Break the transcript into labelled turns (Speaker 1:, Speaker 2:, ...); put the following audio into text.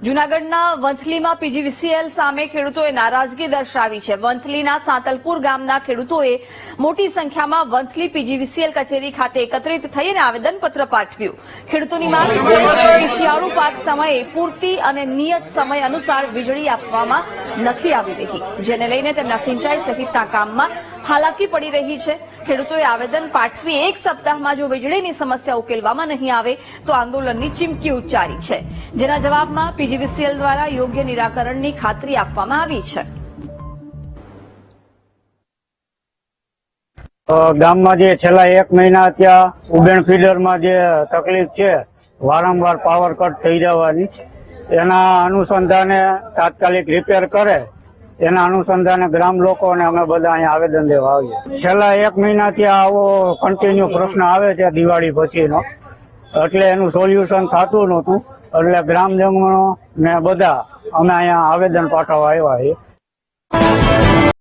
Speaker 1: જૂનાગઢના વંથલીમાં પીજીવીસીએલ સામે ખેડૂતોએ નારાજગી દર્શાવી છે। વંથલીના સાંતલપુર ગામના ખેડૂતોએ મોટી સંખ્યામાં વંથલી પીજીવીસીએલ કચેરી ખાતે એકત્રિત થઈને આવેદનપત્ર પાઠવ્યું। ખેડૂતોની માંગ છે કે શિયાળુ પાક સમયે પૂરતી અને નિયત સમય અનુસાર વીજળી આપવામાં નથી આવી રહી, જેને લઈને તેમના સિંચાઈ સહિતના કામમાં હાલાકી પડી રહી છે। ખેડૂતોએ આવેદન પાઠવી 1 સપ્તાહમાં જો વીજળીની સમસ્યા ઉકેલવામાં નહીં આવે તો આંદોલનની ચીમકી ઉચ્ચારી છે, જેના જવાબમાં પીજીવીસીએલ દ્વારા યોગ્ય નિરાકરણની ખાતરી આપવામાં આવી છે।
Speaker 2: ગામમાં જે છેલ્લા 1 મહિના ત્યાં ઉબેણ ફીડરમાં જે તકલીફ છે, વારંવાર પાવર કટ થઈ જવાની, એના અનુસંધાને તાત્કાલિક રિપેર કરે, એના અનુસંધાને ગ્રામ લોકોને અમે બધા અહીંયા આવેદન દેવા આવીએ। છેલ્લા 1 મહિનાથી આવો કન્ટિન્યુ પ્રશ્ન આવે છે દિવાળી પછીનો, એટલે એનું સોલ્યુશન થતું નહોતું, એટલે ગ્રામજનો ને બધા અમે અહીંયા આવેદન પાઠવવા આવ્યા છીએ।